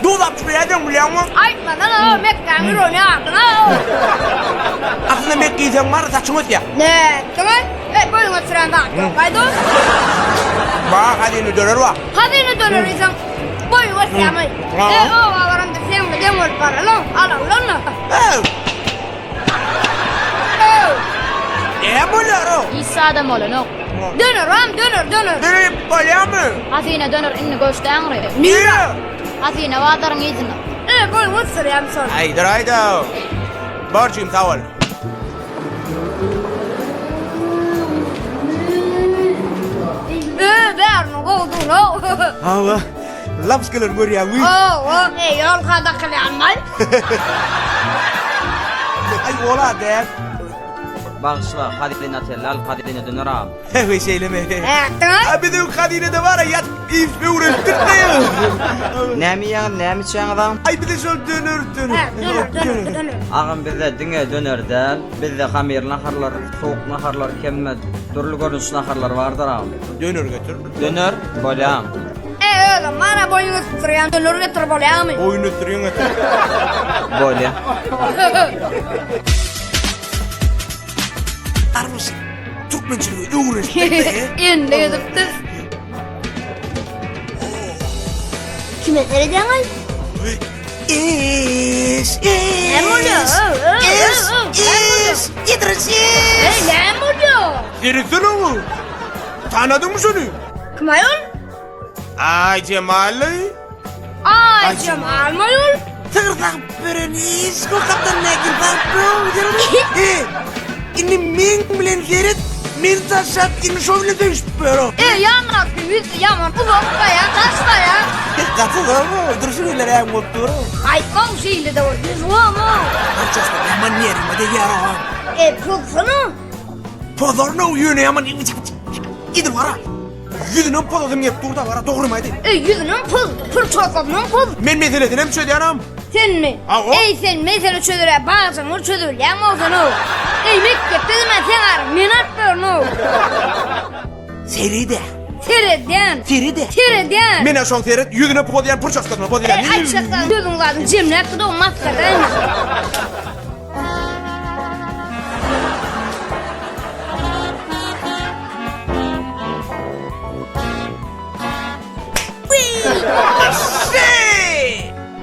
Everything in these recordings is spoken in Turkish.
Dolap şuraya dön biliyor musun? Aytma lan o Mekke'nin rolünü aldın ha. Aslında Mekke'yi sen var saçın öt ya. Ne? Tamam. Boyun oturan da. Haydi. Bak hadi döner var. Hadi ne dönürüzün? Boyun oturan mı? O varanda sen mi demir para lan? Al lan. Böyle o. İsa'da mola no. Dönür am dönür. Dönüp böyle mi? Hazine döner inni göçten re. Niye? Hazine vadarın izini. Boyun oturan sonra. Haydi. Borcum sağ ol. Ver no oldu no. Hava. Lapskalar görüyor mu? Yol kada kılanmay. Ay ola de. Bağışla, Kadine tellal, Kadine döner ağam. Hehe şeyleme. Tamam. Abi de Kadine de var ya yat if be uğraştırdı ya. Nemi ya, nemi çen adam? Ay bir de şöyle dönür. Dönür. Ağam bizde dünya dönerden, bizde hamir naharlar, soğuk naharlar, kemme, türlü görünüş naharlar vardır ağam. Dönür götür. Döner, böyle ağam. Oğlum bana boyun oturan dönür getir böyle mi? Oyun ötürüyorsun götür. Böyle. Armısın. Türkmenciliği uğraştırdı ya. İndi gidiptir. Kime vereceğim ay? Ne oluyor? İdris. Ne oluyor? Diriksin oğlum. Tanıdın mı seni? Kim ayol? Ay Cemal'i. Ay Cemal mı ayol? Tırdak bereniz. Kokaptan ne gibi bro. Ini min bilen geret. Min taşat ini şöyle de ispero. Yaman kıyız yaman bu bakta ya taşta ya. Katı da mı? Dursun ileri ya motoru. Ay komşuyla da orada var mı? Açasta yaman yerime de yara. Pulsunu? Pazarına uyuyor yaman. İdir vara. Yüzünün pazarım yet durda vara doğru mu hadi? Yüzünün pul, pırçaklarının pul. Men mesele denem söyledi anam. Sen mi? Ha, o. Sen mesela çödüre bağırsın o çödür ya olsun o. Mektepte de ben sen arım minat börün o. Seride. Tereden. Tereden. Men aşağı teret yüzüne podiyan pırçaskatma podiyan. Açıktan gözün lazım cimlet de o maskara değil mi?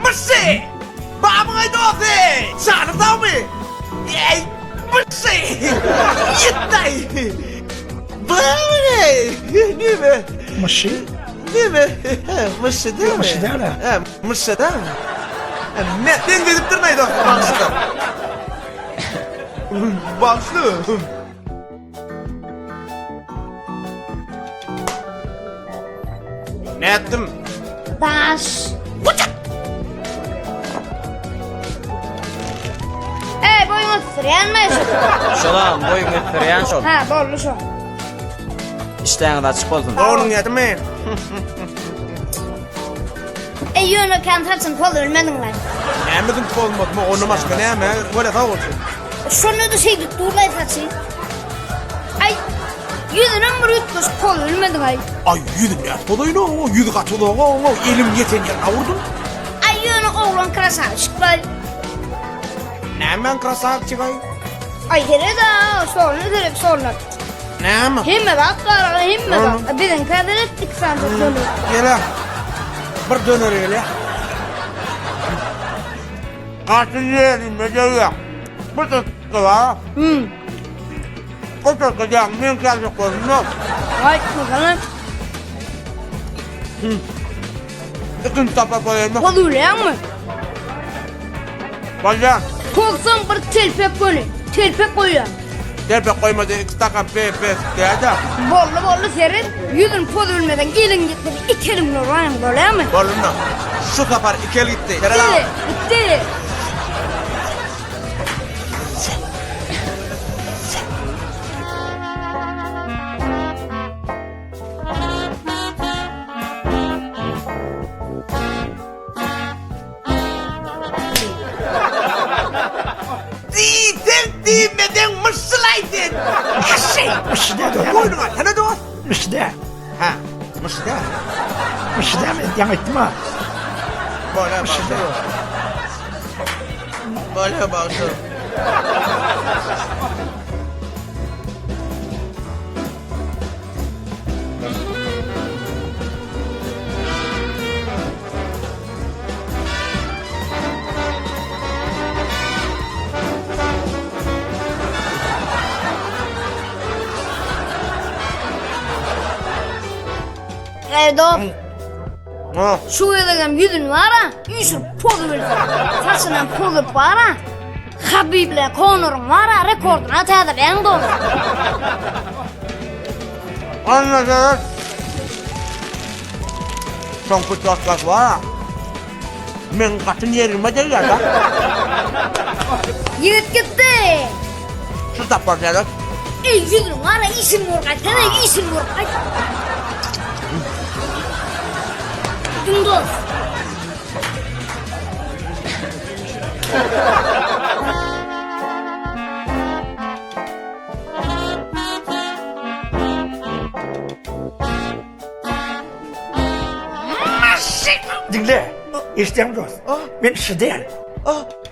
Mısır! Babamın dostu! Çağırdı mı? Ey Mısır! Yettay! Böyle! Ne mi? Mışı? Ne mi? Mısır değil mi? Mışı değil mi? Mısır değil mi? Ne dedip durmaydı o başlı? Başlı! Ne ettim? Baş. Boyun sürüyen mi? Şolam, boyun ötüreyen şol. Ha doğru şu. İşten de açık olsun. Onun yetimi. Yönü kendi açın pol ölmedin lan. Ne mi dün olmadı mı? Onu başka ne mi? Böyle sağ olsun. Şunu da şey durlay saçı. Ay yüzünün mürüttüş pol ölmedin ay. Ay yüzün ya. Todayın o. Yüzü kaçıldı o. Elim yeten yerine vurdum. Ay yönü oğlan krasa şıklar. Ne men krasak çıkay? Ay hele da sonra direkt sonra. Ne mi? Himme bak karara himme bak. Bizim kadar ettik sandık bunu. Gel. Bir döner öyle. Artık yerim ne diyor? Bu da var. O da kadar men krasak koyma. Ay bakalım. Ikın tapa koyma. Pol ölen mi? Bacan. Tolsan bir telpek koyun. Telpek koyuyor. Terpe koymadı. İki stakan pepe. Değerli. Bollu serin. Yüzün pol ölmeden gelin gitti. İki elimle oranım böyle mi? Bolundan. Şu sefer iki el gitti. Bitti. Bitti. Demeden mısılaydın. Mışı da da. Koydun at. Ne dost? Mışı da. Ha. Mışı da. Mışı da mı? Yan ettim ha. Böyle baktım. Erdoğan. Ha. Şu yedegem yüzün var ha. Yusuf pozu verdi. Saçından pozu var ha. Habib'le Connor'un var ha. Rekorduna atadı. Ben de olur. Anladın. Son kutlatmak var ha. Men kaçın yerime değil ya da. Yigit gitti. Şu tapar dedik. Ey yüzün var ha. İşin vur kaç. Tene işin vur kaç. Dümdüz. Dinle. İstem dost. Men şidel.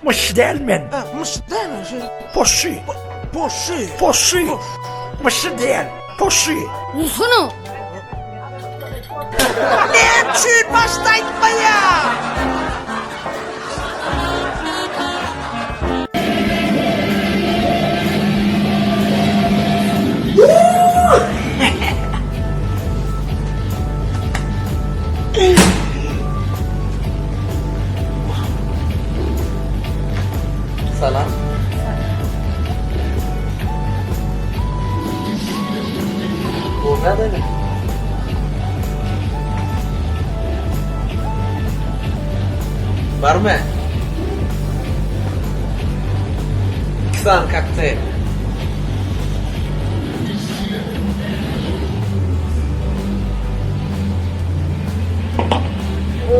Müşdel men. Mısır değil mi? Şey, Poşi. boşu. Poşi. Müşdel. Poşi. Usunu. Ne çür başlaytma ya? Salam. Bu ne dedi? Var mı? Kısan kokteyl.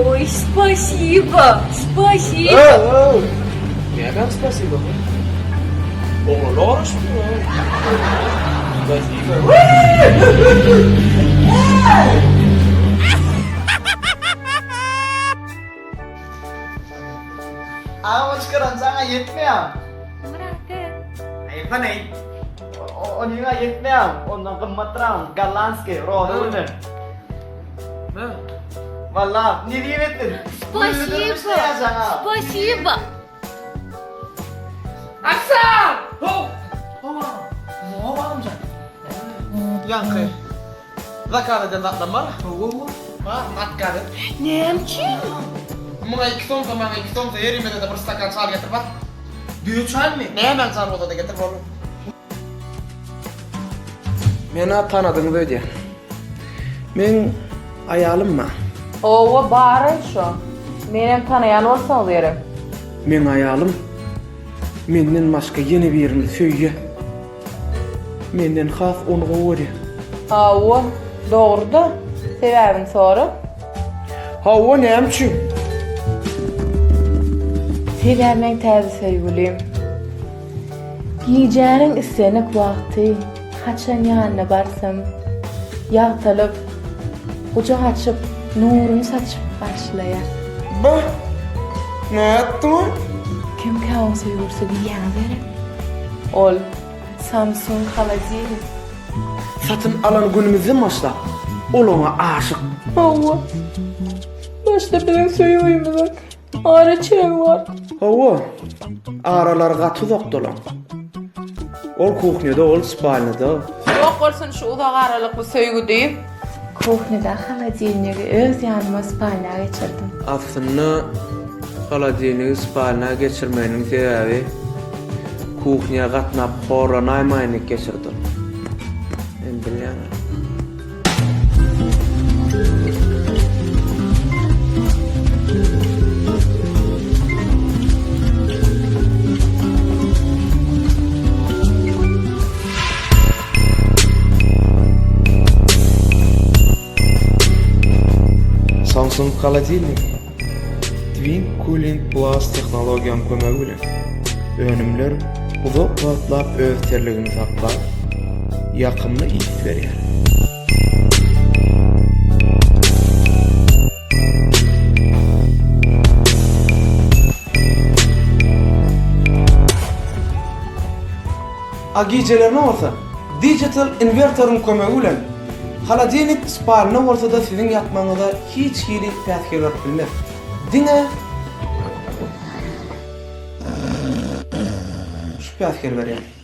Ой, спасибо, спасибо. Nereden spasibo? Oğlum Spasibo. Ama çıkaran sana yetmiyor. Bırak. Apa nih? O juga yetmiyor. Ondan kematram, galanski, rohunu. Valla, ne diyemetin? Спасибо, спасибо. Yankı. Zakarıdan atlamar. Pak, matkadı. Немчин? Mga ikistom sama ikistom sehari mede de berstakan sal getir bak. Büyük çay mı? Ne hemen sal odada getir oğlum. Meni tanıdın böyle. Men ayalım mı? Ova bağırın şu. Benim tanıyan olsa derim. Men ayalım. Menden başka yeni birini söyle. Menden haf onu kovori. Ova doğru da. Sebebin soru. Hava ne emçin? Sebebimin tabi sevgilim. Giyeceğin istenik vakti. Haçan yanına barsam. Yağtalıp. Kucak açıp. Nurunu saçıp başlaya. Bah! Ne yaptın mı? Kim kavun seviyorsa diyen derim. Ol. Samsung halacıyım. Satın alan günümüzün başla. Ol ona aşık. Hava. Başta benim söylüyorum. Ağrı çev var. Hava. Aralar katı doktolan. Ol kuhnyada, ol spalnyada. Yok olsun şu uzak aralıklı söygü deyip. Kuhnada halacıyını öz yanıma spalya geçirdim. Aslında halacıyını spalna geçirmenin sebebi kuhnya katnap koronaymaynik geçirdim. Ben bilemem. Samsung холодильник Twin Cooling Plus texnologiyam kömegi bilen önümler uzak vatlap öz terligini saklap yakımlı iş berýär. agicelerine olsa digital inverter'ın kömegi bilen halogenik spalına olsa da sizin yatmanıza hiç hili täsir etmez. Diňe şu täsir berýär.